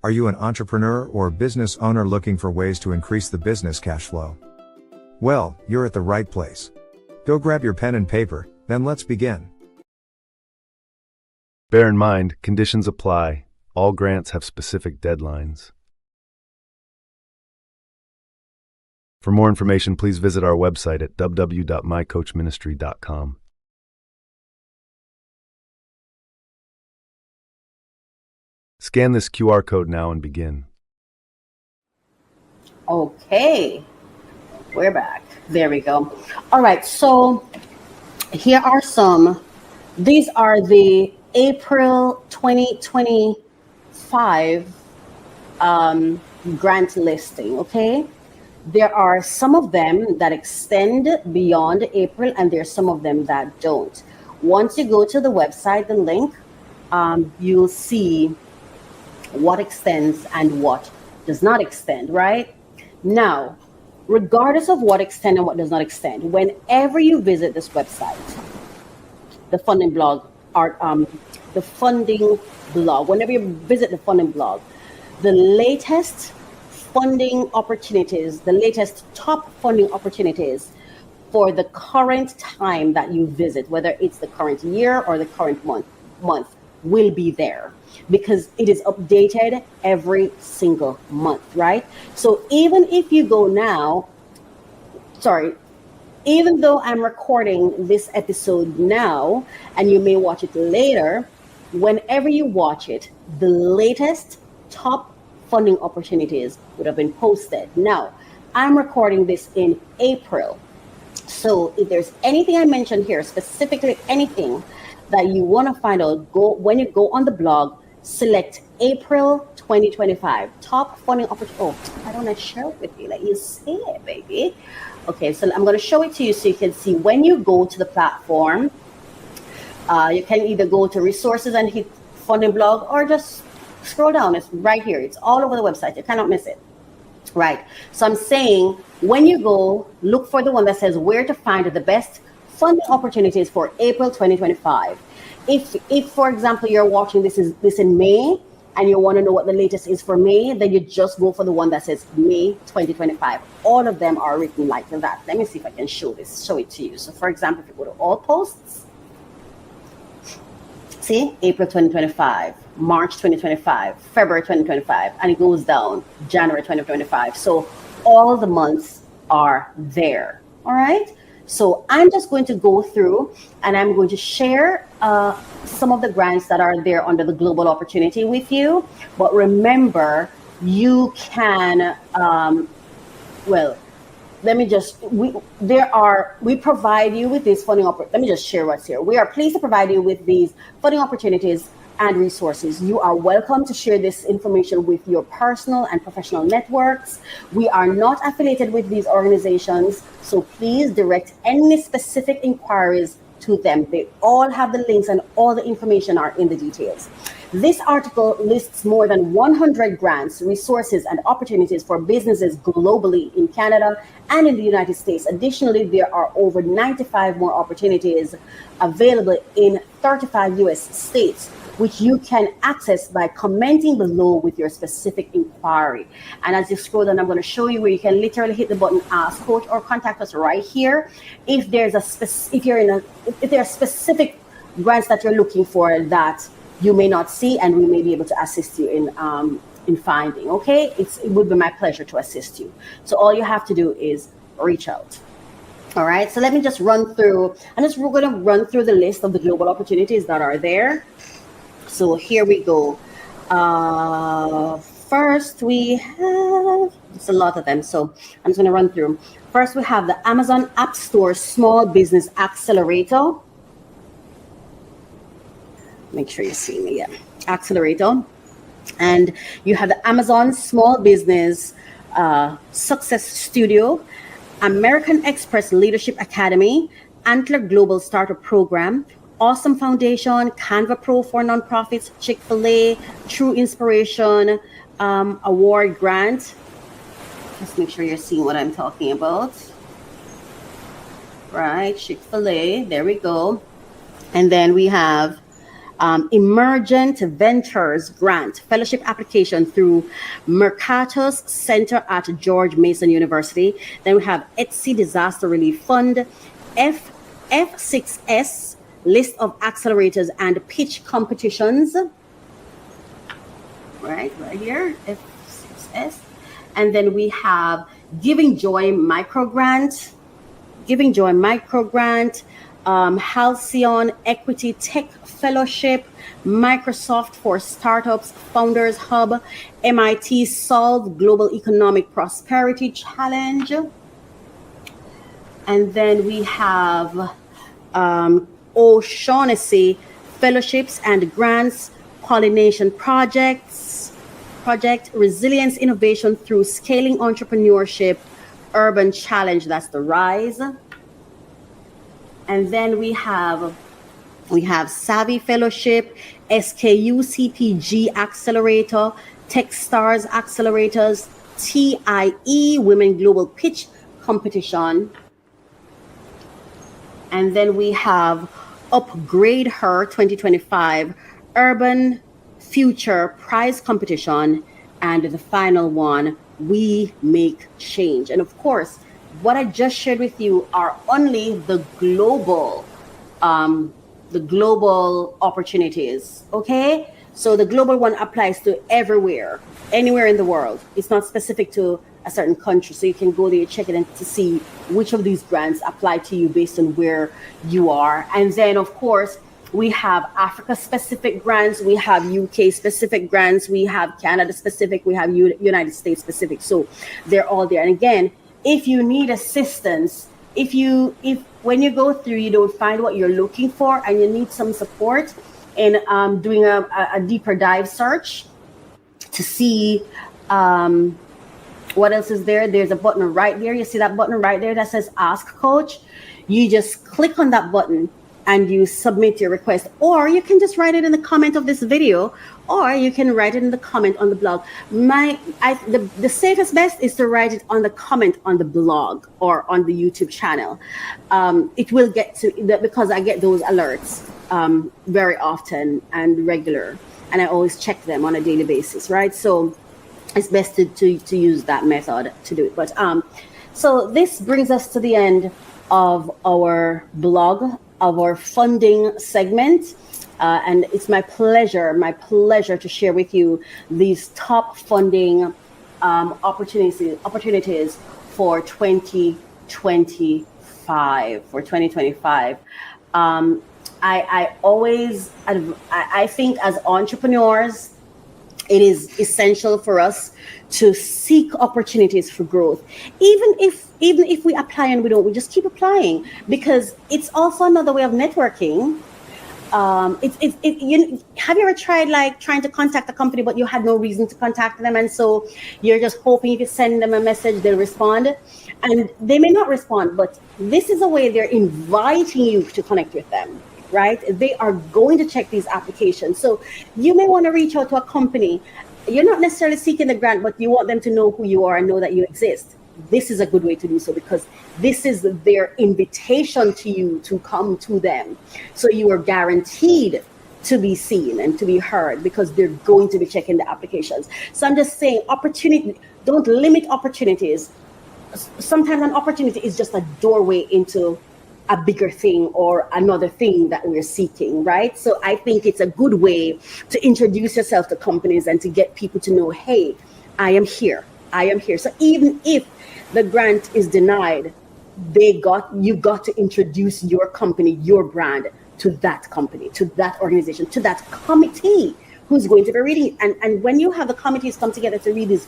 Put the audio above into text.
Are you an entrepreneur or business owner looking for ways to increase the business cash flow? Well, you're at the right place. Go grab your pen and paper, then let's begin. Bear in mind, conditions apply. All grants have specific deadlines. For more information, please visit our website at www.mycoachministry.com. Scan this QR code now and begin. Okay, we're back. There we go. All right, so here are these are the April 2025 grant listing, okay? There are some of them that extend beyond April, and there's some of them that don't. Once you go to the website, the link, you'll see what extends and what does not extend, right? Now, regardless of what extends and what does not extend, whenever you visit this website, the funding blog, whenever you visit the funding blog, the latest funding opportunities, the latest top funding opportunities for the current time that you visit, whether it's the current year or the current month, will be there, because it is updated every single month, right? So even if you go now, even though I'm recording this episode now and you may watch it later, whenever you watch it, the latest top funding opportunities would have been posted. Now, I'm recording this in April. So if there's anything I mentioned here, specifically anything that you want to find out, when you go on the blog, select April 2025 top funding opportunity. Oh, I don't want to share it with you. Let you see it, baby. Okay, so I'm going to show it to you so you can see. When you go to the platform, you can either go to resources and hit funding blog, or just scroll down. It's right here. It's all over the website. You cannot miss it. Right. So I'm saying, when you go, look for the one that says where to find the best funding opportunities for April 2025. If for example, you're watching this in May and you want to know what the latest is for May, then you just go for the one that says May 2025. All of them are written like that. Let me see if I can show it to you. So for example, if you go to all posts, see April 2025, March 2025, February 2025, and it goes down January 2025. So all the months are there. All right. So I'm just going to go through and I'm going to share some of the grants that are there under the global opportunity with you. But remember, you can, we provide you with these funding opportunities. Let me just share what's here. We are pleased to provide you with these funding opportunities and resources. You are welcome to share this information with your personal and professional networks. We are not affiliated with these organizations, so please direct any specific inquiries to them. They all have the links and all the information are in the details. This article lists more than 100 grants, resources, and opportunities for businesses globally in Canada and in the United States. Additionally, there are over 95 more opportunities available in 35 US states, which you can access by commenting below with your specific inquiry. And as you scroll down, I'm going to show you where you can literally hit the button Ask Coach or contact us right here. If there are specific grants that you're looking for that you may not see, and we may be able to assist you in finding. Okay, it would be my pleasure to assist you. So all you have to do is reach out. All right. So let me just run through. We're going to run through the list of the global opportunities that are there. So here we go. First, we have, it's a lot of them, so I'm just going to run through. First, we have the Amazon App Store Small Business Accelerator. Make sure you see me, yeah. Accelerator. And you have the Amazon Small Business Success Studio, American Express Leadership Academy, Antler Global Startup Program, Awesome Foundation, Canva Pro for nonprofits, Chick-fil-A, True Inspiration Award Grant. Just make sure you're seeing what I'm talking about. Right, Chick-fil-A, there we go. And then we have Emergent Ventures Grant Fellowship application through Mercatus Center at George Mason University. Then we have Etsy Disaster Relief Fund, F6S list of accelerators and pitch competitions. Right here, F6S. And then we have Giving Joy Microgrant, Halcyon Equity Tech Fellowship, Microsoft for Startups Founders Hub, MIT Solve Global Economic Prosperity Challenge. And then we have O'Shaughnessy Fellowships and Grants, Pollination Project, Resilience Innovation through Scaling Entrepreneurship, Urban Challenge, that's the RISE. And then we have Savvy Fellowship, SKU CPG Accelerator, Techstars Accelerators, TIE Women Global Pitch Competition. And then we have Upgrade Her 2025 Urban Future Prize Competition, and the final one, We Make Change. And of course, what I just shared with you are only the global opportunities. Okay, so the global one applies to everywhere, anywhere in the world. It's not specific to a certain country, so you can go there, check it, and to see which of these grants apply to you based on where you are. And then, of course, we have Africa-specific grants, we have UK-specific grants, we have Canada-specific, we have United States-specific. So they're all there. And again, if you need assistance, if when you go through, you don't find what you're looking for and you need some support in doing a deeper dive search to see what else is there. There's a button right there. You see that button right there that says Ask Coach. You just click on that button and you submit your request, or you can just write it in the comment of this video, or you can write it in the comment on the blog. The safest best is to write it on the comment on the blog or on the YouTube channel. It will get to, because I get those alerts very often and regular, and I always check them on a daily basis, right? So it's best to use that method to do it. But so this brings us to the end of our blog, of our funding segment, and it's my pleasure to share with you these top funding opportunities for 2025. I think as entrepreneurs, it is essential for us to seek opportunities for growth. Even if we apply and we just keep applying, because it's also another way of networking. Have you ever tried trying to contact a company, but you had no reason to contact them, and so you're just hoping if you send them a message, they'll respond, and they may not respond, but this is a way they're inviting you to connect with them. Right? They are going to check these applications. So you may want to reach out to a company. You're not necessarily seeking the grant, but you want them to know who you are and know that you exist. This is a good way to do so, because this is their invitation to you to come to them. So you are guaranteed to be seen and to be heard, because they're going to be checking the applications. So I'm just saying, opportunity, don't limit opportunities. Sometimes an opportunity is just a doorway into a bigger thing or another thing that we're seeking, right? So I think it's a good way to introduce yourself to companies and to get people to know, hey, I am here. So even if the grant is denied, you got to introduce your company, your brand to that company, to that organization, to that committee who's going to be reading. And when you have the committees come together to read these